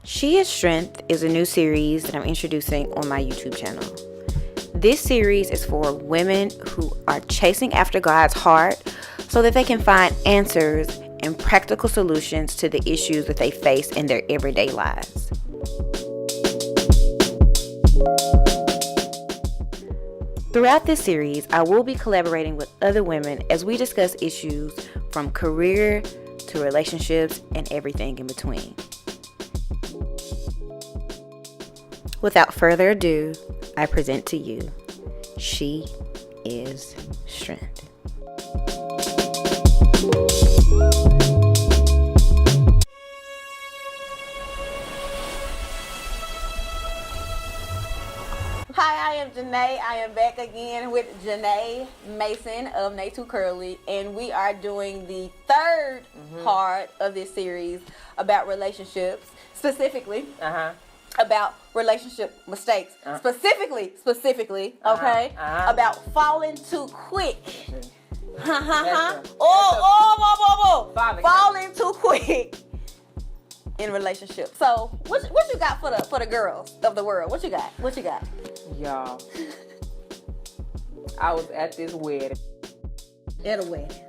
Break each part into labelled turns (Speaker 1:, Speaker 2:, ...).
Speaker 1: She is Strength is a new series that I'm introducing on my YouTube channel. This series is for women who are chasing after God's heart so that they can find answers and practical solutions to the issues that they face in their everyday lives. Throughout this series, I will be collaborating with other women as we discuss issues from career to relationships and everything in between. Without further ado, I present to you, She is Strength.
Speaker 2: Hi, I am Janae. I am back again with Janae Mason of Nay Too Curly, and we are doing the third part of this series about relationships, specifically about relationship mistakes, specifically, okay, about falling too quick. Falling too quick in relationships. So, what you got for the girls of the world? What you got?
Speaker 3: Y'all, I was at this wedding.
Speaker 2: At a wedding.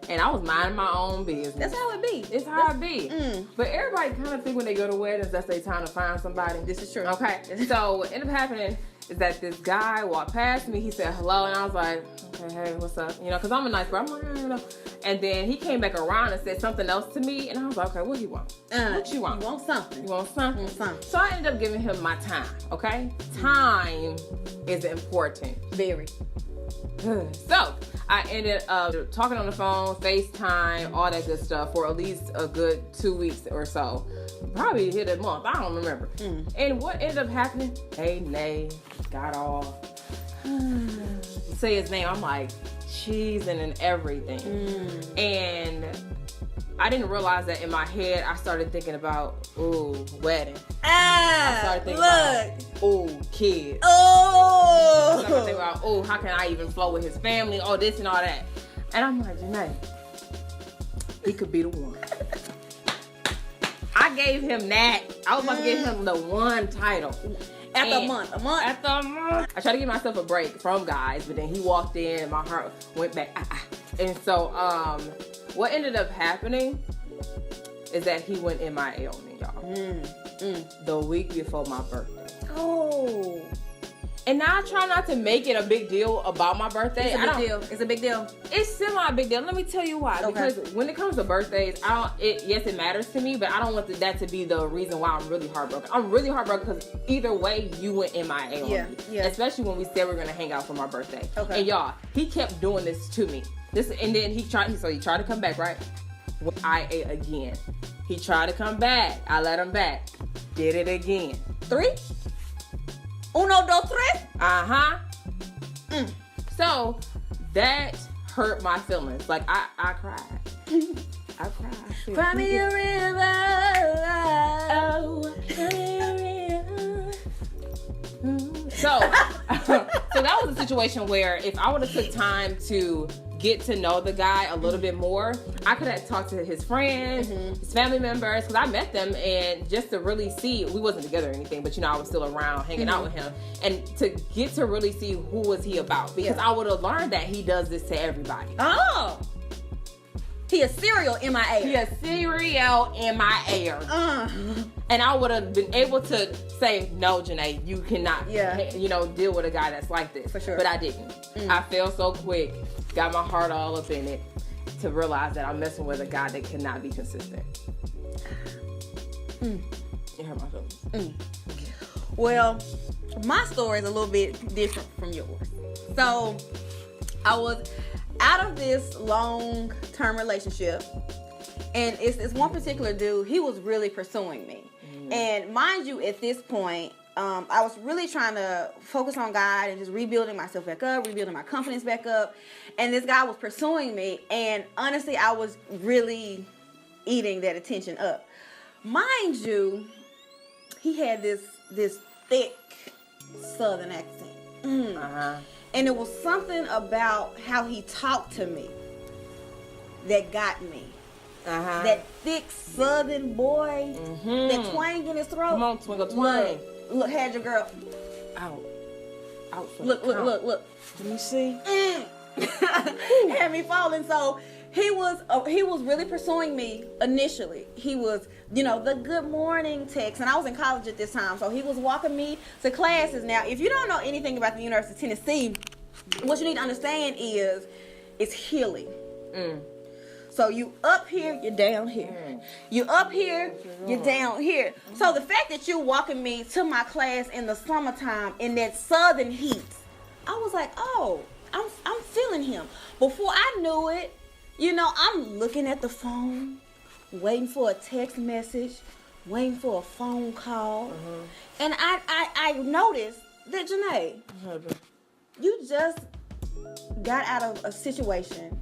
Speaker 3: And I was minding my own business.
Speaker 2: That's how it be.
Speaker 3: It's how it be. But everybody kind of think when they go to weddings that's their time to find somebody.
Speaker 2: This is true.
Speaker 3: Okay. So what ended up happening is that this guy walked past me. He said hello, and I was like, okay, hey, what's up? You know, because I'm a nice girl. I'm like, you know. And then he came back around and said something else to me, and I was like, okay, what do you want? What you want?
Speaker 2: You want something.
Speaker 3: You want something? So I ended up giving him my time. Okay. Time is important.
Speaker 2: Very.
Speaker 3: So I ended up talking on the phone, FaceTime, all that good stuff for at least a good 2 weeks or so. Probably hit a month. I don't remember. And what ended up happening? Hey, Nay, got off. Say his name. I'm like, cheesing and everything. And I didn't realize that in my head, I started thinking about, wedding. I started thinking about, kids. I started thinking about, how can I even flow with his family? Oh, this and all that. And I'm like, Janae, he could be the one. I gave him that. I was about to give him the one title.
Speaker 2: After a month.
Speaker 3: I tried to give myself a break from guys, but then he walked in and my heart went back. And so, what ended up happening is that he went MIA on me, y'all. The week before my birthday.
Speaker 2: Oh. And
Speaker 3: now I try not to make it a big deal about my birthday.
Speaker 2: It's a big deal.
Speaker 3: It's semi a big deal. Let me tell you why. Okay. Because when it comes to birthdays, yes, it matters to me, but I don't want that to be the reason why I'm really heartbroken. I'm really heartbroken because either way, you went MIA on me. Yeah. Especially when we said we were gonna hang out for my birthday. Okay. And y'all, he kept doing this to me. And then he tried to come back, right? IA again. He tried to come back. I let him back. Did it again.
Speaker 2: 3? 1, 2, 3?
Speaker 3: So that hurt my feelings. Like I cried. I cried.
Speaker 2: Cry me a river.
Speaker 3: Oh, cry me a river. So that was a situation where if I would have took time to get to know the guy a little bit more, I could have talked to his friends, his family members, because I met them, and just to really see, we wasn't together or anything, but I was still around hanging out with him, and to get to really see who was he about, because I would have learned that he does this to everybody.
Speaker 2: Oh, he a serial MIA.
Speaker 3: He a serial MIA. And I would have been able to say, no, Janae, you cannot, deal with a guy that's like this.
Speaker 2: For sure.
Speaker 3: But I didn't. I fell so quick. Got my heart all up in it to realize that I'm messing with a guy that cannot be consistent. It hurt my feelings.
Speaker 2: Well, my story is a little bit different from yours. So, I was out of this long-term relationship, and it's this one particular dude. He was really pursuing me. And mind you, at this point, I was really trying to focus on God and just rebuilding myself back up, rebuilding my confidence back up. And this guy was pursuing me. And honestly, I was really eating that attention up. Mind you, he had this thick Southern accent. And it was something about how he talked to me that got me. That thick Southern boy, that twang twang in his throat.
Speaker 3: Come on, Twinkle Twang.
Speaker 2: Look, had your girl.
Speaker 3: Out. For
Speaker 2: Look.
Speaker 3: Let me see.
Speaker 2: Had me falling. So he was really pursuing me initially. He was, the good morning text, and I was in college at this time, so he was walking me to classes. Now, if you don't know anything about the University of Tennessee, what you need to understand is it's healing. So you up here, you're down here. You up here, you're down here. So the fact that you walking me to my class in the summertime in that southern heat, I was like, oh, I'm feeling him. Before I knew it, I'm looking at the phone, waiting for a text message, waiting for a phone call. And I noticed that, Janae, you just got out of a situation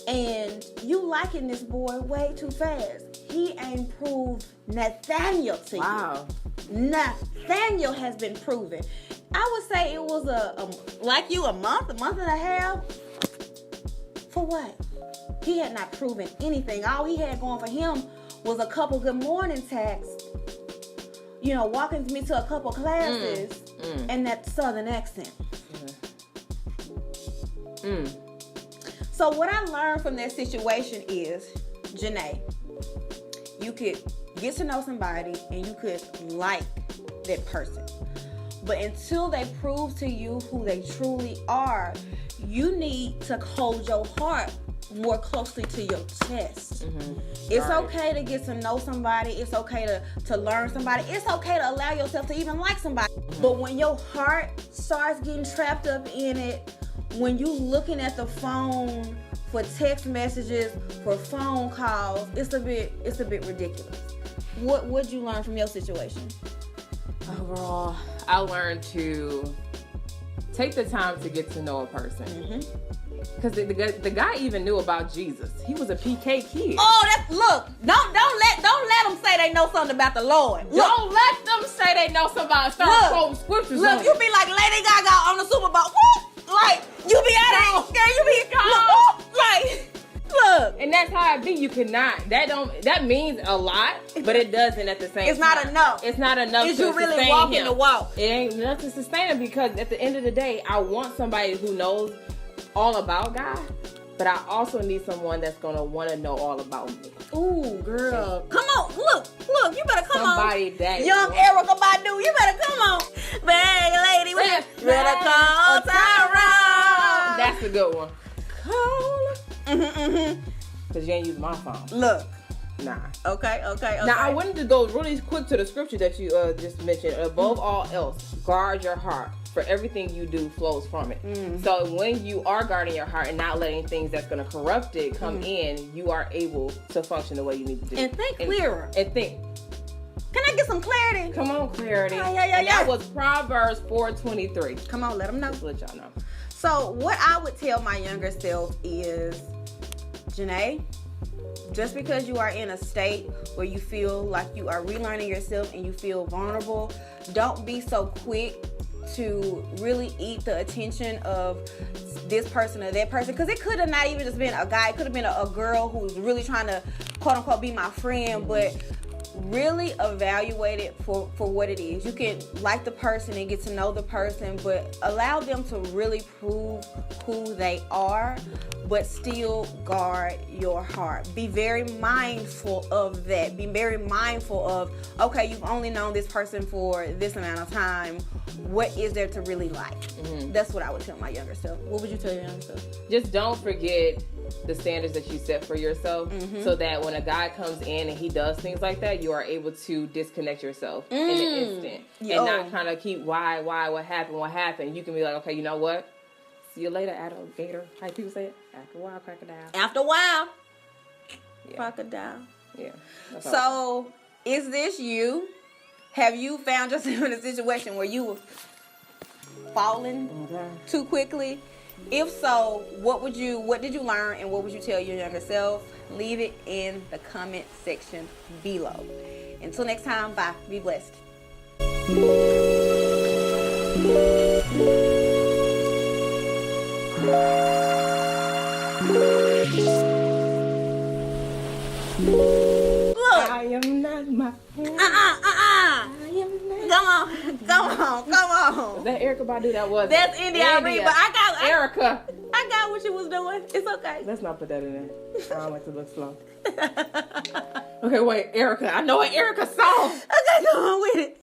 Speaker 2: and you liking this boy way too fast. He ain't proved Nathaniel to you.
Speaker 3: Wow.
Speaker 2: Nathaniel has been proven. I would say it was a month and a half. For what? He had not proven anything. All he had going for him was a couple good morning texts, walking me to a couple classes, and that southern accent. So what I learned from that situation is, Janae, you could get to know somebody and you could like that person. But until they prove to you who they truly are, you need to hold your heart more closely to your chest. It's okay to get to know somebody. It's okay to learn somebody. It's okay to allow yourself to even like somebody. But when your heart starts getting trapped up in it, when you looking at the phone for text messages, for phone calls, it's a bit ridiculous. What'd you learn from your situation?
Speaker 3: Overall, I learned to take the time to get to know a person. Because the guy even knew about Jesus. He was a PK kid.
Speaker 2: Oh, look! Don't let them say they know something about the Lord. Look,
Speaker 3: don't let them say they know something about quoting scriptures.
Speaker 2: Look, you be like Lady Gaga on the Super Bowl. Woo! Like you be out of girl, you be look.
Speaker 3: And that's how it be. You cannot. That means a lot, but it doesn't at the same time.
Speaker 2: It's not enough.
Speaker 3: It's not enough.
Speaker 2: Is
Speaker 3: to
Speaker 2: you really
Speaker 3: sustain
Speaker 2: walking
Speaker 3: him.
Speaker 2: the walk?
Speaker 3: It ain't enough to sustain him, because at the end of the day, I want somebody who knows all about God, but I also need someone that's gonna want to know all about me.
Speaker 2: Ooh, girl, come on, look, you better come
Speaker 3: somebody
Speaker 2: on.
Speaker 3: That
Speaker 2: young Erica Badu, you better come on. Bang, lady, better call Tyrone.
Speaker 3: That's a good one. Call. Cause you ain't use my phone.
Speaker 2: Look.
Speaker 3: Nah.
Speaker 2: Okay.
Speaker 3: Now I wanted to go really quick to the scripture that you just mentioned. Above all else, guard your heart, for everything you do flows from it. So when you are guarding your heart and not letting things that's going to corrupt it come in, you are able to function the way you need to do.
Speaker 2: And think clearer.
Speaker 3: And think.
Speaker 2: Can I get some clarity?
Speaker 3: Come on, clarity.
Speaker 2: Yeah.
Speaker 3: That was Proverbs 4:23.
Speaker 2: Come on, let them know.
Speaker 3: Just let y'all know.
Speaker 2: So what I would tell my younger self is, Janae, just because you are in a state where you feel like you are relearning yourself and you feel vulnerable, don't be so quick to really eat the attention of this person or that person, because it could have not even just been a guy. It could have been a girl who's really trying to quote unquote be my friend, but really evaluate it for what it is. You can like the person and get to know the person, but allow them to really prove who they are, but still guard your heart. Be very mindful of that. Be very mindful of, okay, you've only known this person for this amount of time. What is there to really like? That's what I would tell my younger self. What would you tell your younger self?
Speaker 3: Just don't forget the standards that you set for yourself, so that when a guy comes in and he does things like that, you are able to disconnect yourself in an instant and not kind of keep why, what happened. You can be like, okay, you know what? See you later, alligator. How people say it? After a while, crocodile.
Speaker 2: After a while, crocodile.
Speaker 3: Yeah.
Speaker 2: So, is this you? Have you found yourself in a situation where you were falling too quickly? If so, what did you learn and what would you tell your younger self? Leave it in the comment section below. Until next time, bye. Be blessed. Look.
Speaker 3: I am not my friend.
Speaker 2: song.
Speaker 3: Was that Erica Badu? That was.
Speaker 2: That's India Reed, but
Speaker 3: Erica.
Speaker 2: I got what you was doing. It's okay.
Speaker 3: Let's not put that in there. I don't like to look slow. Okay, wait, Erica. I know an Erica song.
Speaker 2: Okay, go on with it.